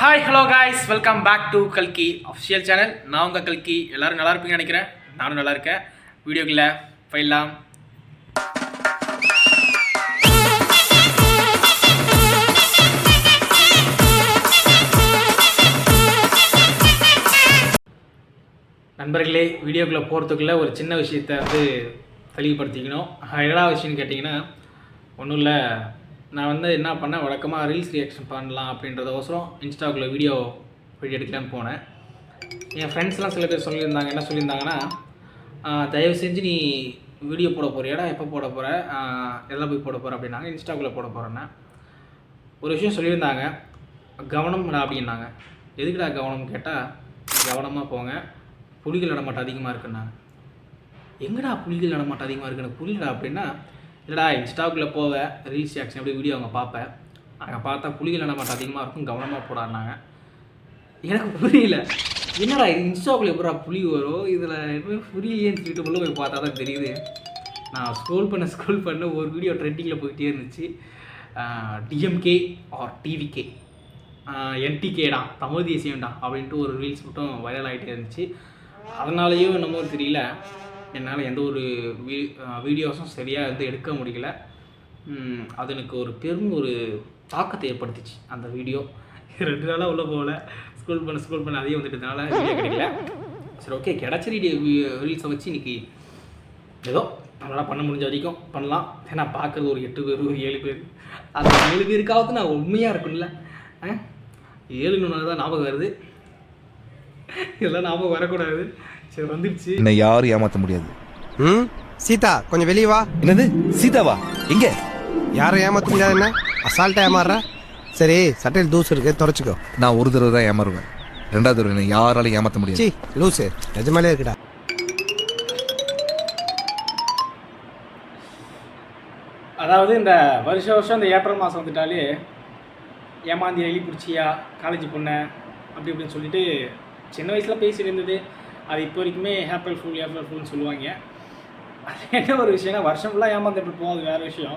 Hi hello guys, welcome back to கல்கி official channel. நான் உங்கள் கல்கி. எல்லோரும் நல்லா இருப்பீங்கன்னு நினைக்கிறேன். நானும் நல்லா இருக்கேன். வீடியோக்குள்ளே போயிடலாம். நண்பர்களே, வீடியோக்குள்ளே போகிறதுக்குள்ளே ஒரு சின்ன விஷயத்தை தெளிவுபடுத்திக்கணும். என்னடா விஷயம்னு கேட்டிங்கன்னா, ஒன்றும் இல்லை. நான் என்ன பண்ணேன், வழக்கமாக ரீல்ஸ் ரியாக்ஷன் பண்ணலாம் அப்படின்றதோசரம் இன்ஸ்டாக்குள்ளே வீடியோ எடுக்கலான்னு போனேன். என் ஃப்ரெண்ட்ஸ்லாம் சில பேர் சொல்லியிருந்தாங்க. என்ன சொல்லியிருந்தாங்கன்னா, தயவு செஞ்சு நீ வீடியோ போட போகிறியாடா, எப்போ போட போகிற, எல்லாம் போய் போட போகிற அப்படின்னாங்க. இன்ஸ்டாக்குள்ளே போட போகிறேன்னா ஒரு விஷயம் சொல்லியிருந்தாங்க, கவனம்டா அப்படின்னாங்க. எதுக்குடா கவனம் கேட்டால், கவனமாக போங்க, புலிகள் நடமாட்டம் அதிகமாக இருக்குன்னாங்க. எங்கடா புலிகள் நடமாட்டம் அதிகமாக இருக்குன்னு புரியலடா அப்படின்னா, இல்லைடா இன்ஸ்டாக்குள்ளே போவேன், ரீல்ஸ் ரியாக்ஷன் எப்படி வீடியோ அவங்க பார்ப்பேன், அங்கே பார்த்தா புலிகள் நடமாட்டம் அதிகமாக இருக்கும், கவனமாக போடான்னாங்க. எனக்கு புரியல, என்னடா இது இன்ஸ்டாக்குள்ளே எப்படா புலி வரும், இதில் எதுவுமே புரியலேன்னு சொல்லிட்டு உள்ளே போய் பார்த்தா தான் தெரியுது. நான் ஸ்க்ரோல் பண்ண ஒரு வீடியோ ட்ரெண்டிங்கில் போயிட்டே இருந்துச்சு. டிஎம்கே ஆர் டிவிகே, என்டிகேடா, தமிழ் தேசியம்டா அப்படின்ட்டு ஒரு ரீல்ஸ் மட்டும் வைரல் ஆகிட்டே இருந்துச்சு. அதனாலேயும் என்னமோ தெரியல, என்னால் எந்த ஒரு வீடியோஸும் சரியாக எடுக்க முடியல. அது எனக்கு ஒரு பெரும் ஒரு தாக்கத்தை ஏற்படுத்திச்சு அந்த வீடியோ. 2 நாளாக உள்ளே போகல, ஸ்க்ரோல் பண்ண அதையும் வந்துட்டதுனால வீடியோ கிடைக்கல. சரி, ஓகே, கிடச்ச ரீல்ஸை வச்சு இன்றைக்கி ஏதோ நம்மளால் பண்ண முடிஞ்ச வரைக்கும் பண்ணலாம். ஏன்னா பார்க்குறது ஒரு 8 பேர், ஒரு 7 பேர், அந்த 7 பேருக்காவது நான் உண்மையாக இருக்கும்ல. 7 தான் ஞாபகம் வருது, இதெல்லாம் ஞாபகம் வரக்கூடாது. சரி, வந்துடுச்சு. என்னை யாரும் ஏமாற்ற முடியாது. சீதா, கொஞ்சம் வெளியே வா. என்னது சீதாவா? எங்க? யாரும் ஏமாற்ற முடியாது. என்ன அசால்ட்டா ஏமாறுற? சரி, சட்டையில் தூசு இருக்கு, தொடச்சிக்கோ. நான் ஒரு தடவை தான் ஏமாறுவேன், 2வது தடவை என்னை யாராலும் ஏமாற்ற முடியாது. சி லூசு, நிஜமாலே இருக்குடா. அதாவது இந்த வருஷம் இந்த ஏப்ரல் மாதம் வந்துட்டாலே ஏமாந்தி எலி பிடிச்சியா காலேஜ் பொண்ணை அப்படி இப்படின்னு சொல்லிட்டு சின்ன வயசில் பேசிட்டு இருந்தது. அது இப்போ வரைக்குமே ஏப்ரல் ஃபுல்னு சொல்லுவாங்க. அது என்ன ஒரு விஷயம்னா, வருஷம் ஃபுல்லாக ஏமாந்துட்டு இருப்போம், அது வேறு விஷயம்.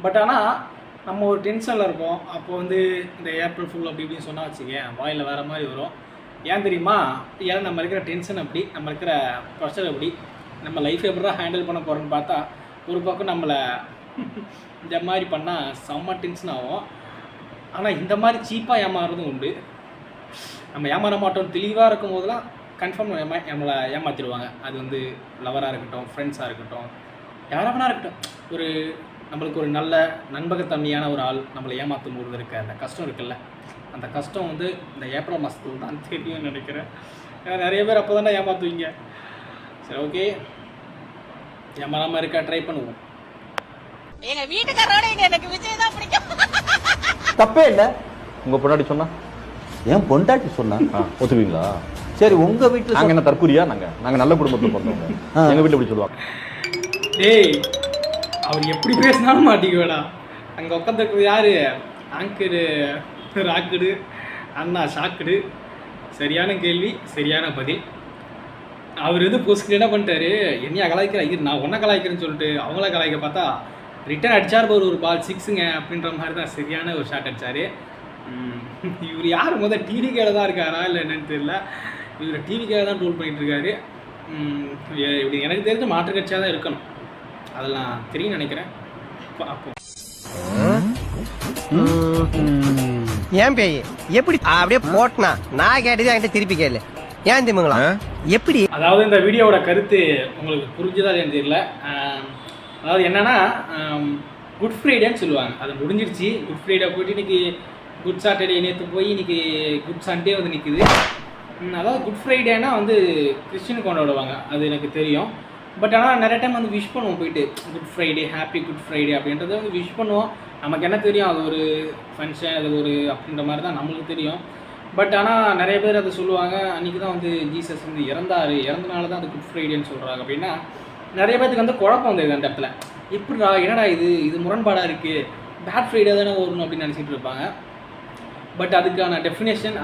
பட் ஆனால் நம்ம ஒரு டென்ஷனில் இருப்போம். அப்போ இந்த ஏப்ரல் ஃபுல் அப்படி இப்படின்னு சொன்னால் வச்சுக்கேன், வாயில் வேறு மாதிரி வரும். ஏன் தெரியுமா? ஏன்னா நம்ம இருக்கிற டென்ஷன் அப்படி, நம்ம இருக்கிற ப்ரெஷர் அப்படி, நம்ம லைஃப் எப்படா ஹேண்டில் பண்ண போகிறோன்னு பார்த்தா, ஒரு பக்கம் நம்மளை இந்த மாதிரி பண்ணால் செம்ம டென்ஷன் ஆகும். ஆனால் இந்த மாதிரி சீப்பாக ஏமாறுறதும் உண்டு. நம்ம ஏமாற மாட்டோம் தெளிவாக இருக்கும் போதெல்லாம் கன்ஃபார்ம் நம்மளை ஏமாற்றிடுவாங்க. அது லவராக இருக்கட்டும், ஃப்ரெண்ட்ஸாக இருக்கட்டும், யாராக வேணா இருக்கட்டும். ஒரு நம்மளுக்கு ஒரு நல்ல நண்பகத்தன்மையான ஒரு ஆள் நம்மளை ஏமாற்றும் போது இருக்க அந்த கஷ்டம் இருக்குல்ல, அந்த கஷ்டம் இந்த ஏப்ரல் மாதத்துல தான் தெரியும்னு நினைக்கிறேன். ஏன்னா நிறைய பேர் அப்போ தானே ஏமாற்றுவீங்க. சரி, ஓகே, ஏமாறாமல் இருக்க ட்ரை பண்ணுவோம். எங்க வீட்டுக்காரோட எனக்கு விஜய் தான் பிடிக்கும். தப்பே இல்லை உங்க பொண்டாட்டி சொன்னா, ஏன் பொண்டாட்டி சொன்னா ஒத்துவீங்களா? சரி, உங்க வீட்டுல நாங்க என்ன தற்கூரியா? நாங்க நல்ல குடும்பத்துல பிறந்தவங்க. எங்க வீட்டுல இப்படி சொல்லுவாங்க. டேய், அவர் எப்படி பேசினாலும் மாட்டிக்குவேடா. அங்கே உட்காந்துருக்குறது யாரு? ஆங்கரு ராக்குடு, அண்ணா ஷாக்குடு. சரியான கேள்வி, சரியான பதில். அவர் போஸ்ட் என்ன பண்ணிட்டாரு, என்னையா கலாய்க்கிறேன், நான் ஒன்றை கலாய்க்கிறேன்னு சொல்லிட்டு அவங்கள கலாய்க்க பார்த்தா ரிட்டர்ன் அடித்தார் ஒரு பால் 6ங்க அப்படின்ற மாதிரி தான் சரியான ஒரு ஷாட் அடித்தார். இவர் யார் டிவிக்கேல தான் இருக்காரா இல்லை என்னன்னு தெரியல. இவர் டிவிக்கேல தான் ட்ரோல் பண்ணிகிட்ருக்காரு. இப்படி எனக்கு தெரிஞ்ச மாற்று கட்சியாக தான் இருக்கணும், அதெல்லாம் தெரியும் நினைக்கிறேன். அப்போ ஏன் பேய் எப்படி அப்படியே போட்டனா? நான் கேட்டது என்கிட்ட திருப்பி கேளு. ஏன் திமுங்களா எப்படி? அதாவது இந்த வீடியோவோட கருத்து உங்களுக்கு புரிஞ்சுதா இல்லைன்னு தெரியல. அதாவது என்னன்னா, குட் ஃப்ரைடேன்னு சொல்லுவாங்க, அது முடிஞ்சிருச்சு. குட் ஃப்ரைடே போயிட்டு இன்றைக்கி குட் சாட்டர்டே, நேற்று போய் இன்றைக்கி குட் சண்டே நிற்குது. அதாவது குட் ஃப்ரைடேனா கிறிஸ்டின் கொண்டாடுவாங்க, அது எனக்கு தெரியும். பட் ஆனால் நிறைய டைம் விஷ் பண்ணுவோம் போயிட்டு, good Friday, happy good Friday அப்படின்றத விஷ் பண்ணுவோம். நமக்கு என்ன தெரியும், அது ஒரு ஃபங்க்ஷன், அது ஒரு அப்படின்ற மாதிரி தான் நம்மளுக்கு தெரியும். பட் ஆனால் நிறைய பேர் அதை சொல்லுவாங்க, அன்றைக்கி தான் ஜீசஸ் இறந்தனால தான் அது குட் ஃப்ரைடேன்னு சொல்கிறாங்க அப்படின்னா நிறைய பேருக்கு குழப்பம் வந்துடுது அந்த இடத்துல. எப்படிடா, என்னடா இது முரண்பாடாக இருக்குது, பேட் ஃப்ரைடே தானே வரணும் அப்படின்னு நினச்சிட்டு இருப்பாங்க. பட் அதுக்கான டெஃபினேஷன்,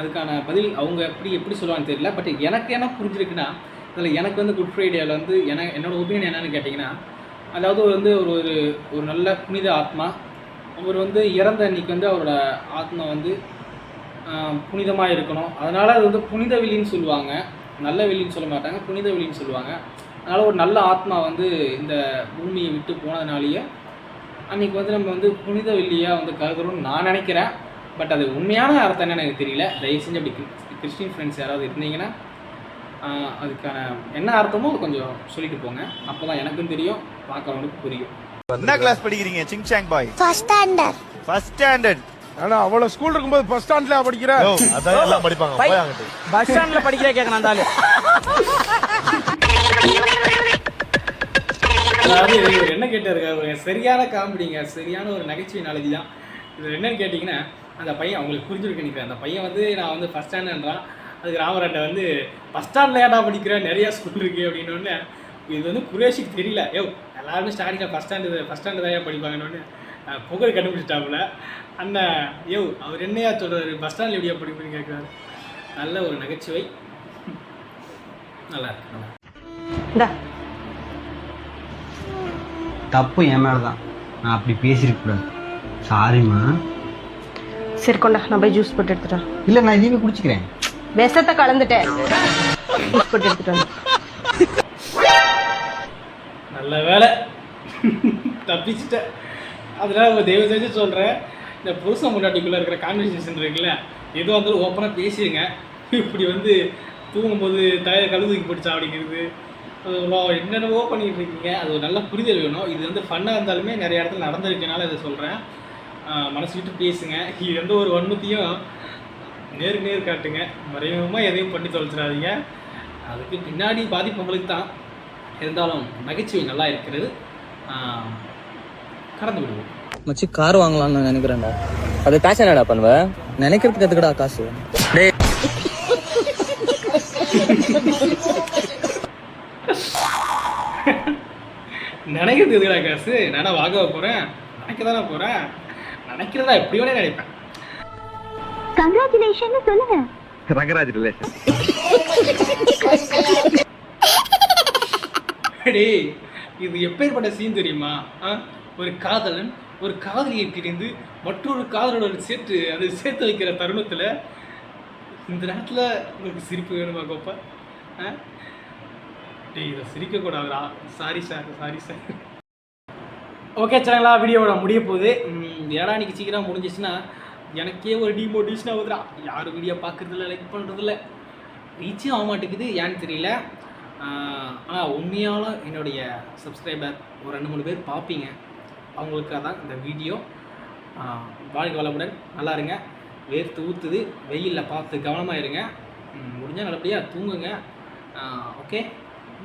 அதுக்கான பதில் அவங்க எப்படி சொல்லுவான்னு தெரியல. பட் எனக்கு என்ன புரிஞ்சிருக்குன்னா, அதில் எனக்கு குட் ஃப்ரைடேயில் என்னோடய ஒப்பீனியன் என்னென்னு கேட்டிங்கன்னா, அதாவது ஒரு நல்ல புனித ஆத்மா, அவர் இறந்த அன்றைக்கி அவரோட ஆத்மா புனிதமாக இருக்கணும். அதனால் அது வந்து புனித வெளின்னு சொல்லுவாங்க, நல்ல வெளின்னு சொல்ல மாட்டாங்க, புனித வெளின்னு சொல்லுவாங்க. அதனால் ஒரு நல்ல ஆத்மா வந்து இந்த பூமியை விட்டு போனதுனாலேயே அன்றைக்கி வந்து நம்ம வந்து புனித வெள்ளியாக வந்து கருதுறோம்னு நான் நினைக்கிறேன். பட் அது உண்மையான அர்த்தம் என்னன்னு எனக்கு தெரியல. தயவு செஞ்சு அப்படி கிறிஸ்டின் ஃப்ரெண்ட்ஸ் யாராவது இருந்தீங்கன்னா அதுக்கான என்ன அர்த்தமோ கொஞ்சம் சொல்லிட்டு போங்க. அப்போ தான் எனக்கும் தெரியும், பார்க்குறவங்களுக்கு புரியும். என்ன கிளாஸ் படிக்கிறீங்க sing song boy? First standard. ஆனா அவ்வளவு ஸ்கூல் இருக்கும்போது ஃபர்ஸ்ட் ஸ்டாண்ட்ல படிக்கிற அதான் எல்லாம் படிப்பாங்க. போய் அங்கிட்டு பஸ் ஸ்டாண்ட்ல படிக்கிற கேட்கணும் அந்த ஆளு. அதாவது இவர் என்ன கேட்டாருங்க, சரியான காமெடிங்க, சரியான ஒரு நகைச்சுவை நாலேஜ் தான். இது என்னன்னு கேட்டிங்கன்னா, அந்த பையன் அவங்களுக்கு புரிஞ்சுருக்கு நினைக்கிறேன். அந்த பையன் வந்து நான் வந்து ஃபஸ்ட் ஸ்டாண்டுன்றான். அதுக்கு ராமராட்டை வந்து ஃபஸ்ட் ஸ்டாண்டில் ஏடா படிக்கிறேன், நிறையா ஸ்கூல் இருக்குது அப்படின்னோடனே இது வந்து குரேஷிக்கு தெரியல. எல்லாருமே ஸ்டார்டிங்கில் ஃபஸ்ட் ஸ்டாண்டு தான் படிப்பாங்கன்னு புகழ் கண்டுபிடிச்சிட்டாப்புல. அண்ணன் அவர் என்னையா சொல்கிறாரு, பஸ் ஸ்டாண்டில் எப்படியா படிப்புன்னு கேட்குறாரு. நல்ல ஒரு நகைச்சுவை, நல்லா இருக்கு. தப்பு என் மேலே தான், நான் அப்படி பேசியிருக்கக்கூடாது. சாரிம்மா. சரி கொண்டா, நான் போய் ஜூஸ் போட்டு எடுத்துட்டேன். இல்லை, நான் இதுவே குடிச்சிக்கிறேன். விஷத்தை கலந்துட்டேன், ஜூஸ் போட்டு எடுத்துட்டேன். நல்ல வேலை தப்பிச்சுட்டேன். அதனால் உங்கள் தயவு செஞ்சு சொல்கிறேன், இந்த புருஷன் முன்னாடிக்குள்ளே இருக்கிற கான்வர்சேஷன் இருக்குல்ல, எதுவாக இருந்தாலும் ஓப்பனாக பேசிடுங்க. இப்படி வந்து தூங்கும்போது கழுதுக்கு போட்டுச்சா அப்படிங்கிறது என்னென்னவோ பண்ணிகிட்டு இருக்கீங்க. அது ஒரு நல்ல புரிதல் வேணும். இது வந்து ஃபன்னாக இருந்தாலுமே நிறைய இடத்துல நடந்திருக்கனால இதை சொல்கிறேன். மனசு விட்டு பேசுங்க. இது வந்து ஒரு வன்மத்தையும் நேர் காட்டுங்க. மறைமுகமாக எதையும் பண்ணி தொலைச்சிடாதீங்க. அதுக்கு பின்னாடி பாதிப்பு உங்களுக்கு தான். இருந்தாலும் நகைச்சுவை நல்லா இருக்கிறது, கடந்து விடுவோம். மச்சி கார் வாங்கலாம்னு நான் நினைக்கிறேன்டா. அது காசு என்னடா பண்ணுவேன்? நினைக்கிறதுக்கு எதுக்குடா காசு? நினைக்கிறது எதுக்குடா காசு? நானா வாங்க போகிறேன், நினைக்க தானே போகிறேன். நினைக்கிறதா எப்படி வேணே நினைப்பேன். கங்க்ராச்சுலேஷன் சொல்லுங்க. இது எப்பேற்பட்ட சீன் தெரியுமா? ஒரு காதலன் ஒரு காதலியை பிரிந்து மற்றொரு காதலோட சேர்த்து வைக்கிற தருணத்தில் இந்த நேரத்தில் உங்களுக்கு சிரிப்பு வேணுமா கோப்பா? இதை சிரிக்கக்கூடாதுடா. Sorry sir. ஓகே சேனலா, வீடியோவோட முடிய போகுது. ஏடா இன்னைக்கு சீக்கிரம் முடிஞ்சிச்சுன்னா எனக்கே ஒரு டிமோட்டிவேஷன் ஆகுதுடா. யாரும் வீடியோ பார்க்குறதில்ல, லைக் பண்ணுறதில்ல, ரீச்சே ஆக மாட்டேங்குது, ஏன்னு தெரியல. ஆனால் உண்மையால் என்னுடைய சப்ஸ்கிரைபர் ஒரு 2-3 பேர் பார்ப்பீங்க. அவங்களுக்காக தான் இந்த வீடியோ. வாழ்க்கை வளமுடன், நல்லா இருங்க. வேர்த்து ஊற்றுது, வெயிலில் பார்த்து கவனமாக இருங்க. முடிஞ்சால் நல்லபடியாக தூங்குங்க. Okay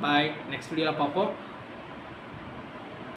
bye. நெக்ஸ்ட் வீடியோவில் பார்ப்போம்.